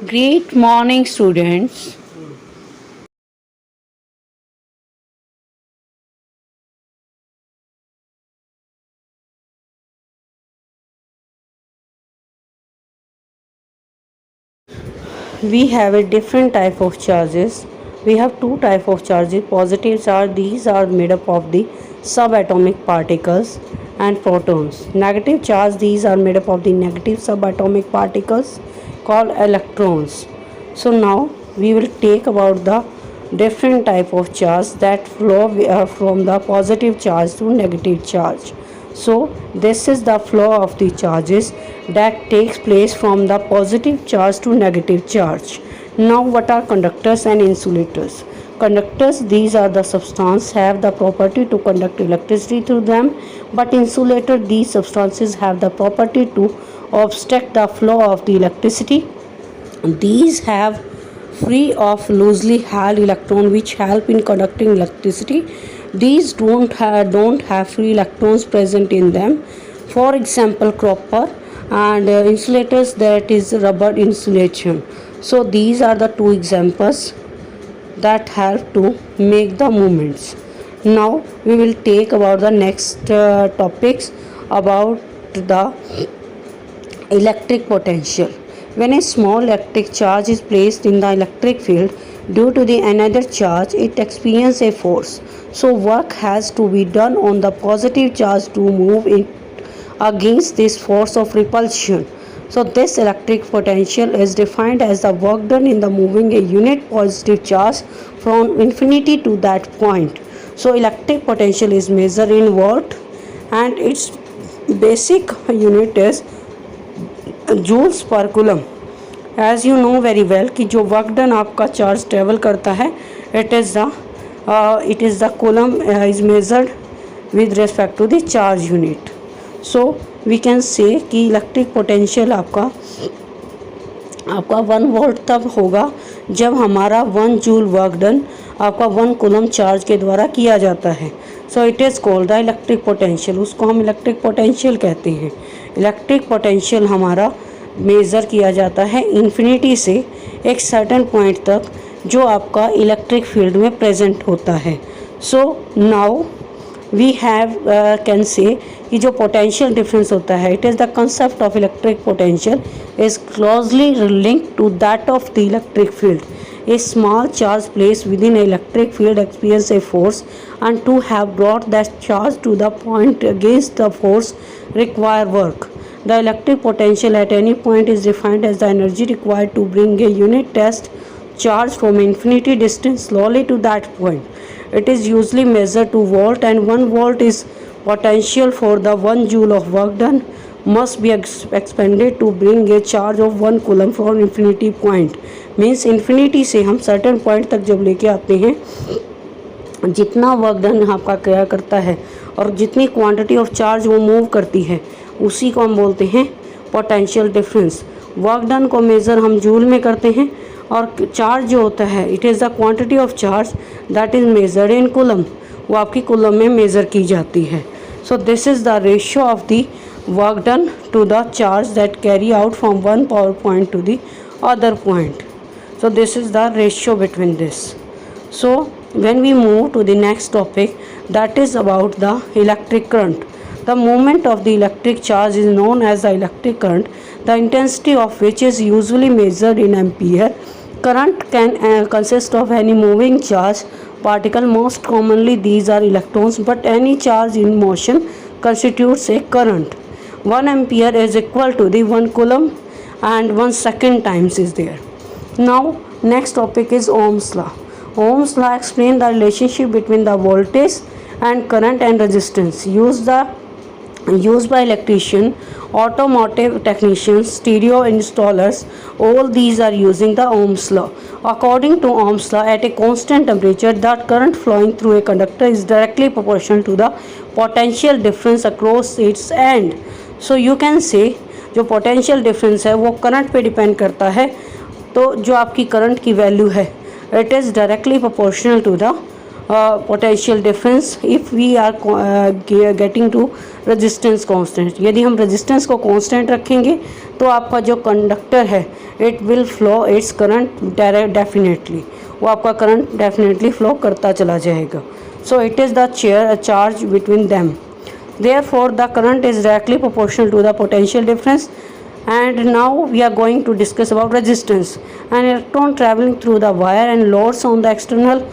Great morning, students. We have a different type of charges. We have two type of charges. Positive charge, these are made up of the subatomic particles and protons. Negative charge, these are made up of the negative subatomic particles called electrons. So now we will take about the different type of charge that flow from the positive charge to negative charge. So this is the flow of the charges that takes place from the positive charge to negative charge. Now what are conductors and insulators? Conductors, these are the substances have the property to conduct electricity through them, but insulator, these substances have the property to obstruct the flow of the electricity. These have free of loosely held electron which help in conducting electricity. These don't have free electrons present in them. For example, copper and insulators, that is rubber insulation. So these are the two examples that help to make the movements. Now we will take about the next topics about the electric potential. When a small electric charge is placed in the electric field due to the another charge, it experiences a force. So work has to be done on the positive charge to move it against this force of repulsion. So this electric potential is defined as the work done in the moving a unit positive charge from infinity to that point. So electric potential is measured in watt and its basic unit is joules पर coulomb. As you know very well कि जो work done आपका charge travel करता है it is the coulomb is measured with respect to the charge unit. So we can say कि electric potential आपका 1 volt तब होगा जब हमारा 1 जूल वर्क डन आपका 1 कूलम चार्ज के द्वारा किया जाता है. सो it is called the electric potential. उसको हम इलेक्ट्रिक पोटेंशियल कहते हैं. इलेक्ट्रिक पोटेंशियल हमारा मेज़र किया जाता है इन्फिनिटी से एक सर्टेन पॉइंट तक जो आपका इलेक्ट्रिक फील्ड में प्रेजेंट होता है. So now we have can say कि जो पोटेंशियल डिफरेंस होता है it is the concept of electric potential is closely linked to that of the electric field. A small charge placed within an electric field experiences a force, and to have brought that charge to the point against the force require work. The electric potential at any point is defined as the energy required to bring a unit test charge from infinity distance slowly to that point. It is usually measured to volt, and 1 volt is potential for the 1 joule of work done must be expended to bring a charge of 1 coulomb from infinity point. Means infinity से हम certain point तक जब लेके आते हैं जितना work done आपका क्या करता है और जितनी क्वांटिटी ऑफ चार्ज वो मूव करती है उसी को हम बोलते हैं पोटेंशियल डिफरेंस. वर्क डन को मेज़र हम जूल में करते हैं और चार्ज जो होता है it is the quantity of charge that is measured in coulomb. वो आपकी कूलम में मेज़र की जाती है. So this is the ratio of the work done to the charge that carry out from one power point two the other point. So this is the ratio between this. So when we move to the next topic, that is about the electric current. The movement of the electric charge is known as the electric current, the intensity of which is usually measured in ampere. Current can consist of any moving charge particle. Most commonly these are electrons, but any charge in motion constitutes a current. 1 ampere is equal to the 1 coulomb and 1 second times is there. Now next topic is Ohm's law. Ohm's law explains the relationship between the voltage and current and resistance. Used by electrician, automotive technicians, stereo installers, all these are using the Ohm's law. According to Ohm's law, at a constant temperature, the current flowing through a conductor is directly proportional to the potential difference across its end. So you can say जो potential difference है वो current पे depend करता है. तो जो आपकी current की वैल्यू है it is directly proportional to the potential difference if we are getting to resistance constant. यदि हम रेजिस्टेंस को कांस्टेंट रखेंगे तो आपका जो कंडक्टर है it will flow its current definitely, वो आपका करंट डेफिनेटली फ्लो करता चला जाएगा। सो it is the charge between them, therefore the current is directly proportional to the potential difference. And now we are going to discuss about resistance. An electron traveling through the wire and loads on the external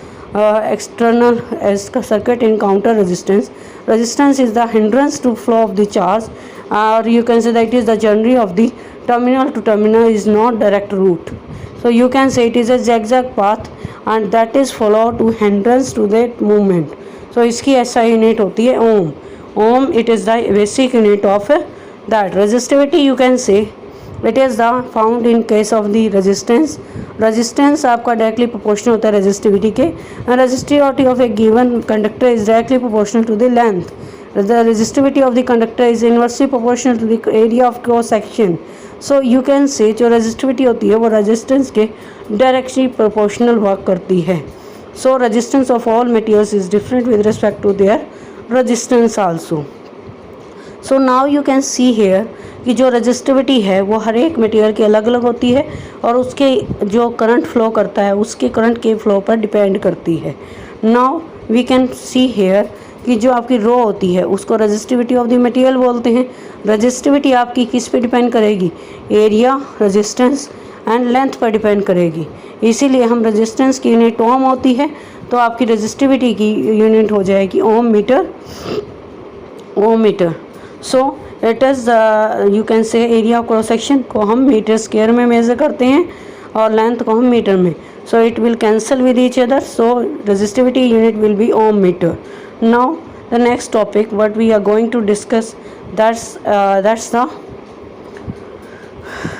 circuit encounter resistance. Resistance is the hindrance to flow of the charge, or you can say that it is the journey of the terminal to terminal is not direct route. So you can say it is a zigzag path and that is followed to hindrance to that movement. So इसकी ऐसा unit होती है ओम। ohm, it is the basic unit of that. Resistivity you can say it is the found in case of the resistance. Resistance आपका directly proportional होता है resistivity के, and resistivity of a given conductor is directly proportional to the length. The resistivity of the conductor is inversely proportional to the area of cross section. So you can say जो resistivity होती है वो resistance के directly proportional work करती है. So resistance of all materials is different with respect to their resistance also. So now you can see here कि जो resistivity है वो हर एक मटेरियल की अलग अलग होती है और उसके जो करंट फ्लो करता है उसके करंट के फ्लो पर डिपेंड करती है। Now we can see here कि जो आपकी रो होती है उसको रेजिस्टिविटी ऑफ द मटेरियल बोलते हैं। रेजिस्टिविटी आपकी किस पे डिपेंड करेगी? एरिया, रेजिस्टेंस एंड लेंथ पर डिपेंड करेगी। इसीलिए हम रेजिस्टेंस की यूनिट ओम होती है तो आपकी रेजिस्टिविटी की यूनिट हो जाएगी ohm meter. So it is you can say area of cross section को हम मीटर स्क्वायर में मेज़र करते हैं और लेंथ को हम मीटर में। So it will cancel with each other, so resistivity unit will be ohm metre. Now the next topic what we are going to discuss that's the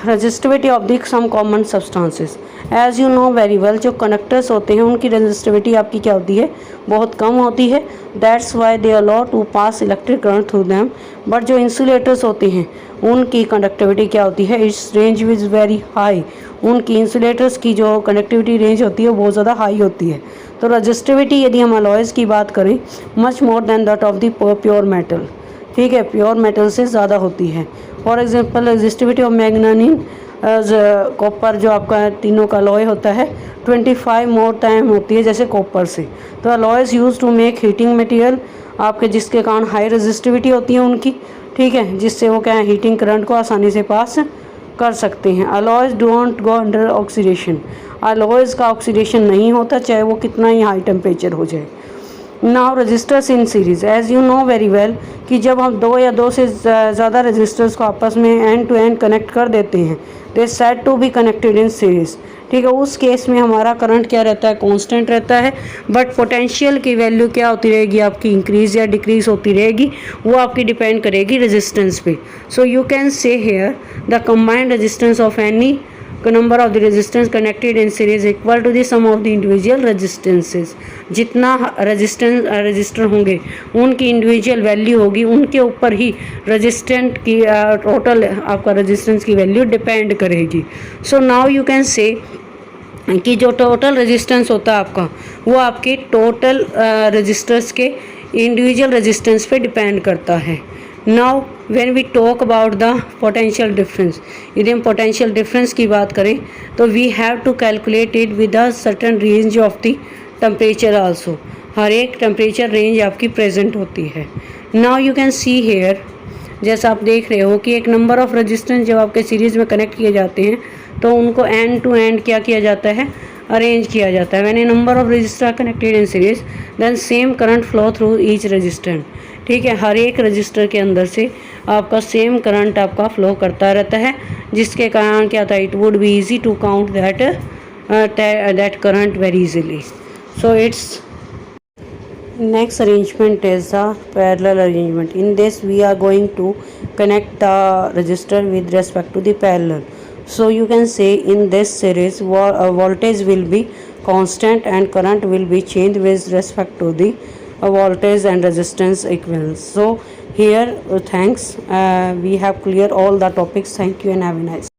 resistivity of the some common substances. As you know very well जो conductors होते हैं उनकी resistivity आपकी क्या होती है? बहुत कम होती है। That's why they allow to pass electric current through them. But जो इंसुलेटर्स होते हैं उनकी कंडक्टिविटी क्या होती है? It's range is very high. उनकी इंसुलेटर्स की जो कंडक्टिविटी रेंज होती है वो बहुत ज़्यादा हाई होती है। तो रेजिस्टिविटी यदि हम अलॉयज़ की बात करें much more than that of the pure metal, ठीक है, प्योर मेटल से ज़्यादा होती है। For example resistivity of magnesium copper जो आपका तीनों का अलॉय होता है 25 मोर टाइम होती है जैसे कॉपर से। तो alloys use to make heating material आपके, जिसके कारण हाई रेजिस्टिविटी होती है उनकी, ठीक है, जिससे वो क्या है हीटिंग करंट को आसानी से पास कर सकते हैं। Alloys don't go under oxidation, alloys का ऑक्सीडेशन नहीं होता चाहे वो कितना ही हाई टेम्परेचर हो जाए। Now resistors in series, as you know very well कि जब हम दो या दो से ज़्यादा रजिस्टर्स को आपस में एंड टू एंड कनेक्ट कर देते हैं they said to be connected in series, ठीक है। उस केस में हमारा करंट क्या रहता है? कांस्टेंट रहता है, बट पोटेंशियल की वैल्यू क्या होती रहेगी आपकी? इंक्रीज या डिक्रीज होती रहेगी, वो आपकी डिपेंड करेगी रेजिस्टेंस पे। So you can say here the combined resistance of any number of the resistance connected in series equal to the sum of the individual resistances। जितना रजिस्टर होंगे उनकी इंडिविजुअल वैल्यू होगी, उनके ऊपर ही रेजिस्टेंट की total आपका resistance की value depend करेगी। So now you can say कि जो टोटल रेजिस्टेंस होता है आपका वो आपके टोटल रजिस्टर्स के इंडिविजुअल रेजिस्टेंस पे डिपेंड करता है। Now when we talk about the potential difference, यदि हम पोटेंशियल डिफरेंस की बात करें तो we have to calculate it with a certain range of the temperature also. हर एक टेम्परेचर रेंज आपकी प्रेजेंट होती है। Now you can see here, जैसा आप देख रहे हो कि एक नंबर ऑफ रेजिस्टेंस जब आपके सीरीज़ में कनेक्ट किए जाते हैं तो उनको एंड टू एंड क्या किया जाता है? अरेंज किया जाता है। When a number of resistor connected in series then same current flow through each resistant, ठीक है। हर एक रजिस्टर के अंदर से आपका सेम करंट आपका फ्लो करता रहता है, जिसके कारण क्या था? It would be easy to count that current very easily. So it's next arrangement is the parallel arrangement. In this we are going to connect the resistor with respect to the parallel. So you can say in this series voltage will be constant and current will be changed with respect to the voltage and resistance equivalence. So here thanks, we have cleared all the topics. Thank you and have a nice